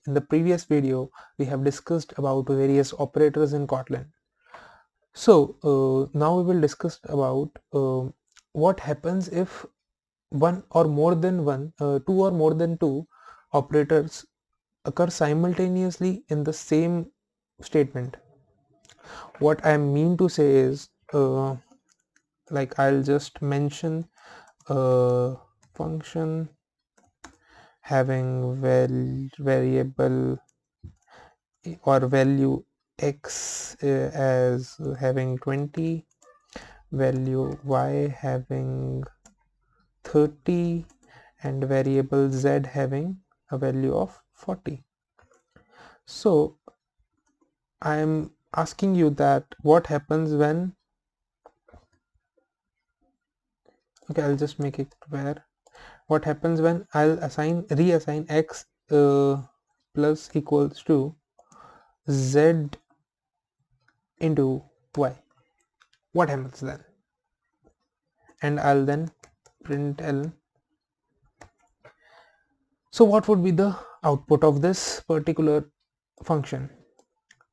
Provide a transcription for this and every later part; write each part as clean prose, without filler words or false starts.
in the previous video we have discussed about various operators in Kotlin. So now we will discuss about what happens if one or more than two or more than two operators occur simultaneously in the same statement. What I mean to say is like I'll just mention a function having variable or value x as having 20, value y having 30, and variable z having a value of 40. So I am asking you that what happens when, okay, I'll just make it where what happens when I'll reassign x plus equals to z into y. What happens then? And I'll then print l. So what would be the output of this particular function?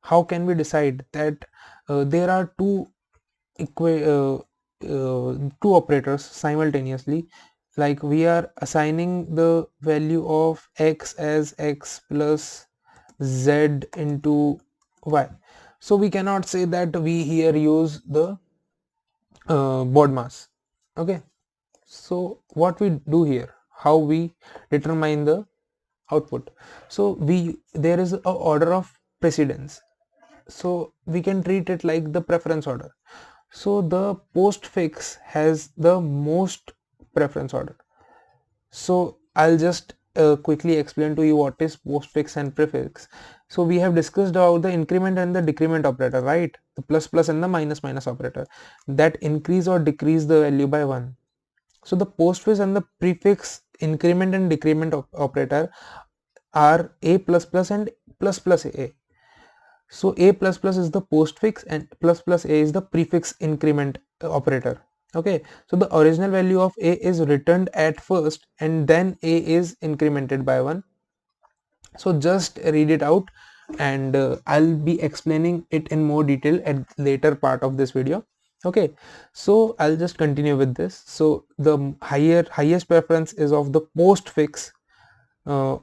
How can we decide that there are two operators simultaneously, like we are assigning the value of x as x plus z into y. So we cannot say that we here use the board mass. Okay, so what we do here, how we determine the output? So there is a order of precedence, so we can treat it like the preference order. So the postfix has the most preference order. So I'll just quickly explain to you what is postfix and prefix. So we have discussed about the increment and the decrement operator, right? The plus plus and the minus minus operator that increase or decrease the value by 1. So the postfix and the prefix increment and decrement operator are a plus plus and plus plus a. So a plus plus is the postfix and plus plus a is the prefix increment operator. Okay, so the original value of a is returned at first and then a is incremented by 1. So just read it out, and I'll be explaining it in more detail at later part of this video. Okay, so I'll just continue with this. So the highest preference is of the postfix uh,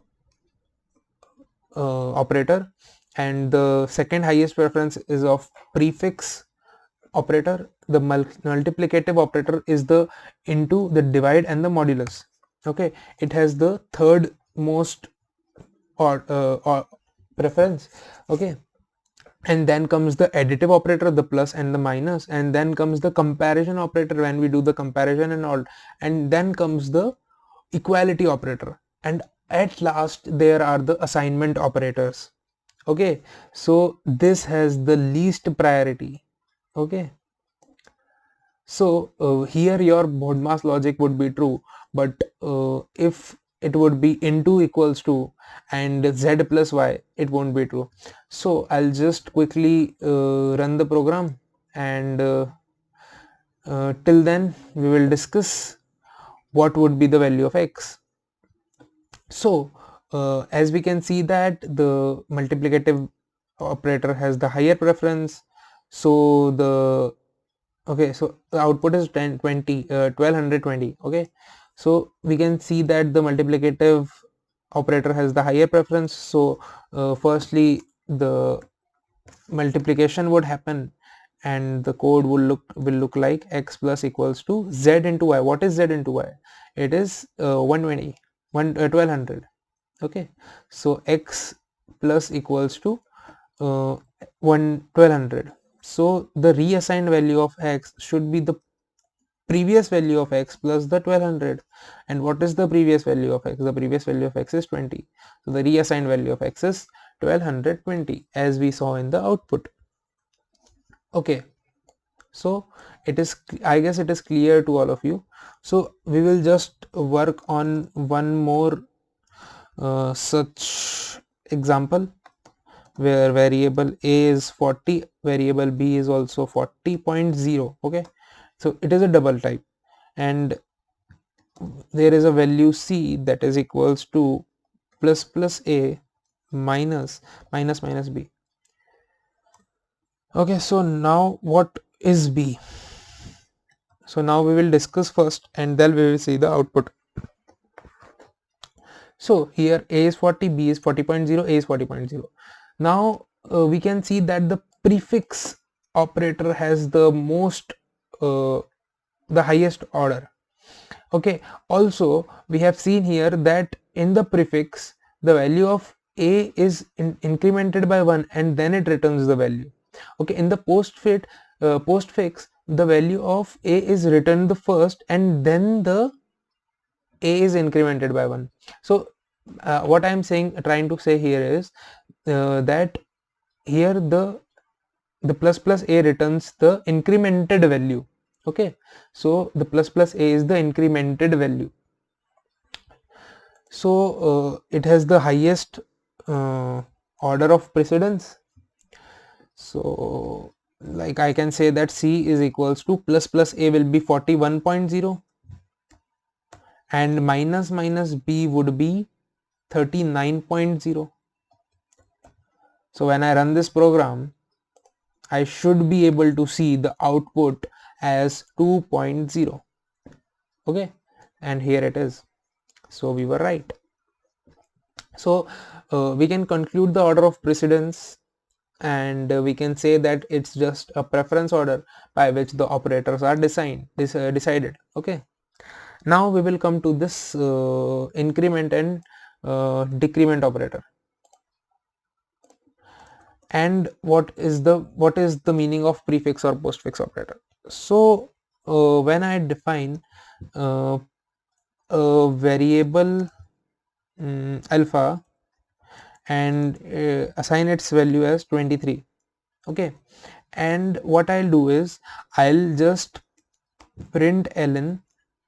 operator, and the second highest preference is of prefix operator. The multiplicative operator is the into, the divide, and the modulus. Okay, it has the third most or preference. Okay, and then comes the additive operator, the plus and the minus, and then comes the comparison operator when we do the comparison and all, and then comes the equality operator, and at last there are the assignment operators. Okay, so this has the least priority. Okay, so here your board mass logic would be true, but if it would be into equals to and z plus y, it won't be true. So I'll just quickly run the program, and till then we will discuss what would be the value of x. So as we can see that the multiplicative operator has the higher preference. So the output is 1220. Okay, so we can see that the multiplicative operator has the higher preference. So firstly the multiplication would happen, and the code will look like x plus equals to z into y. What is z into y? It is 1200. Okay, so x plus equals to 1200. So the reassigned value of x should be the previous value of x plus the 1200. And what is the previous value of x? The previous value of x is 20. So the reassigned value of x is 1220, as we saw in the output. Okay, so it is, I guess it is clear to all of you. So we will just work on one more such example where variable a is 40, variable b is also 40.0. Okay, so it is a double type, and there is a value c that is equals to plus plus a minus minus b. Okay, so now what is b? So now we will discuss first and then we will see the output. So here a is 40, b is 40.0, a is 40.0. Now we can see that the prefix operator has the highest order. Okay, also we have seen here that in the prefix the value of a is incremented by 1 and then it returns the value. Okay, in the postfix the value of a is returned the first and then the a is incremented by 1. So what I am trying to say here is that here the plus plus a returns the incremented value. Okay, so the plus plus a is the incremented value. So it has the highest order of precedence. So like I can say that c is equals to plus plus a will be 41.0 and minus b would be 39.0. So when I run this program, I should be able to see the output as 2.0. Okay, and here it is. So we were right. So we can conclude the order of precedence and we can say that it's just a preference order by which the operators are decided. Okay, now we will come to this increment and decrement operator. And what is the meaning of prefix or postfix operator? So when I define uh, a variable alpha and assign its value as 23, okay, and what I'll do is I'll just print ln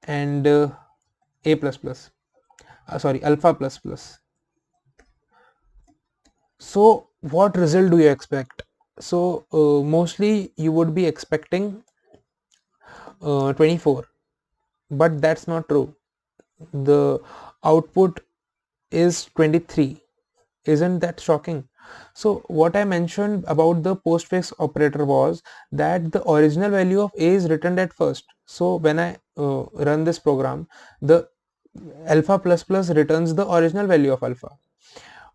and a plus plus sorry alpha plus plus. So what result do you expect? So mostly you would be expecting 24, but that's not true. The output is 23. Isn't that shocking? So what I mentioned about the postfix operator was that the original value of a is returned at first. So when I run this program, the alpha plus plus returns the original value of alpha.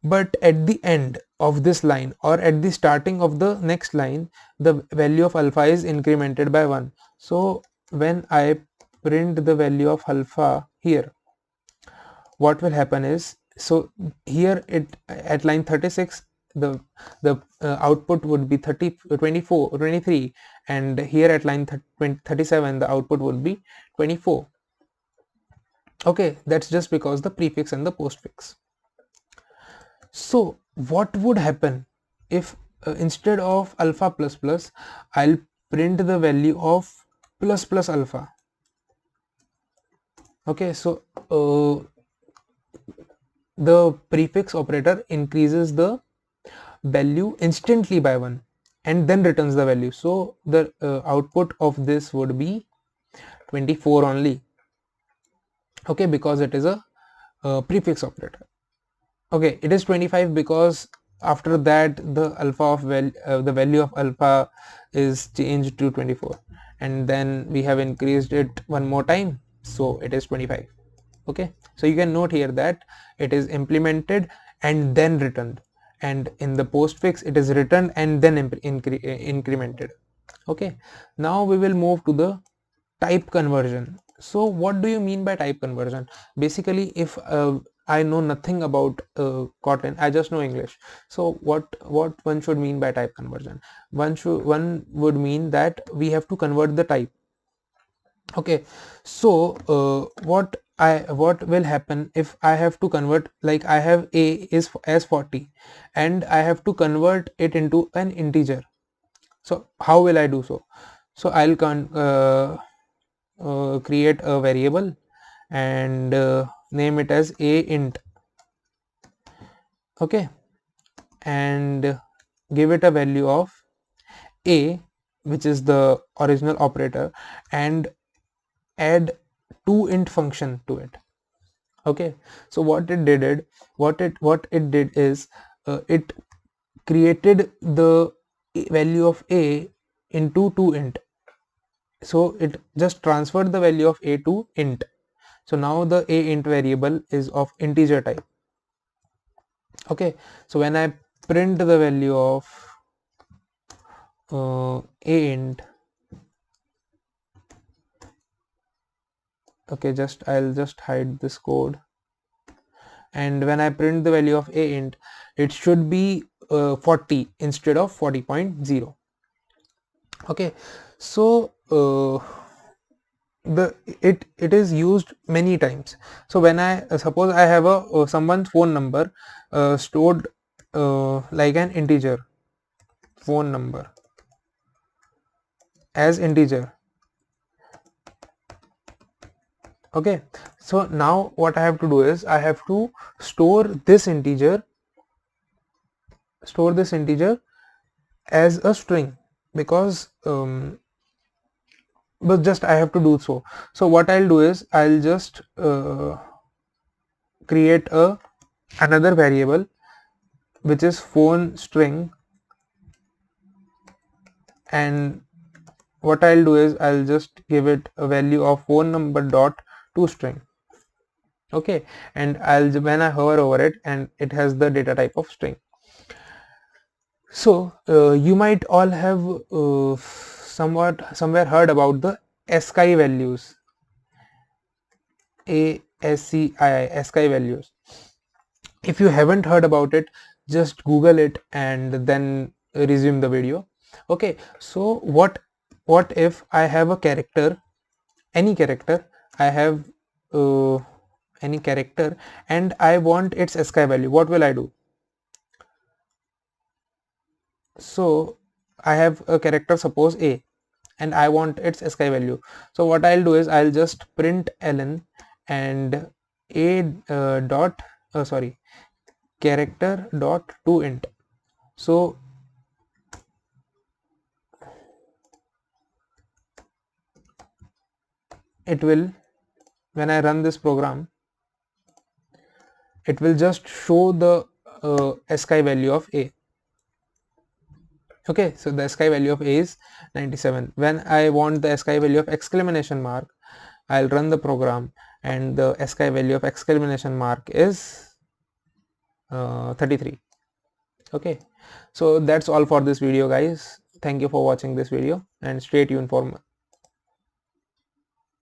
But at the end of this line or at the starting of the next line, the value of alpha is incremented by 1. So when I print the value of alpha here, what will happen is, so here it at line 36 the output would be 23, and here at line 37 the output would be 24. Okay, that's just because the prefix and the postfix. So what would happen if instead of alpha plus plus I'll print the value of plus plus alpha? Okay, so the prefix operator increases the value instantly by 1 and then returns the value. So the output of this would be 24 only. Okay, because it is a prefix operator. Okay, it is 25 because after that the the value of alpha is changed to 24 and then we have increased it one more time, so it is 25. Okay, so you can note here that it is implemented and then returned, and in the postfix it is returned and then incremented. Okay, now we will move to the type conversion. So what do you mean by type conversion? Basically, if I know nothing about Kotlin, I just know English. So what one should mean by type conversion? One would mean that we have to convert the type. Okay, so what will happen if I have to convert, like I have a is as 40 and I have to convert it into an integer. So how will I do so? So I'll create a variable and name it as a int. Okay, and give it a value of a, which is the original operator, and add toInt function to it. Okay, so what it did is it created the value of a into to int. So it just transferred the value of a to int. So now the a int variable is of integer type. Okay, so when I print the value of a int, okay, I'll just hide this code, and when I print the value of a int, it should be 40 instead of 40.0. okay, so it is used many times. So when I suppose I have a someone's phone number stored like an integer phone number as integer. Okay, so now what I have to do is I have to store this integer as a string, because but just I have to do so. So what I'll do is I'll just create another variable which is phone string, and what I'll do is I'll just give it a value of phone number dot to string. Okay, and when I hover over it, and it has the data type of string. So you might all have somewhere heard about the ASCII values, ASCII ASCII values. If you haven't heard about it, just Google it and then resume the video. Okay, so what if I have a character, any character, I have any character, and I want its ASCII value? What will I do? So I have a character, suppose A, and I want its ASCII value. So what I'll do is I'll just print ln and a dot sorry, character dot to int. So it will, when I run this program, it will just show the ASCII value of A. Okay, so the ASCII value of A is 97. When I want the ASCII value of exclamation mark, I'll run the program, and the ASCII value of exclamation mark is 33. Okay, so that's all for this video, guys. Thank you for watching this video, and stay tuned for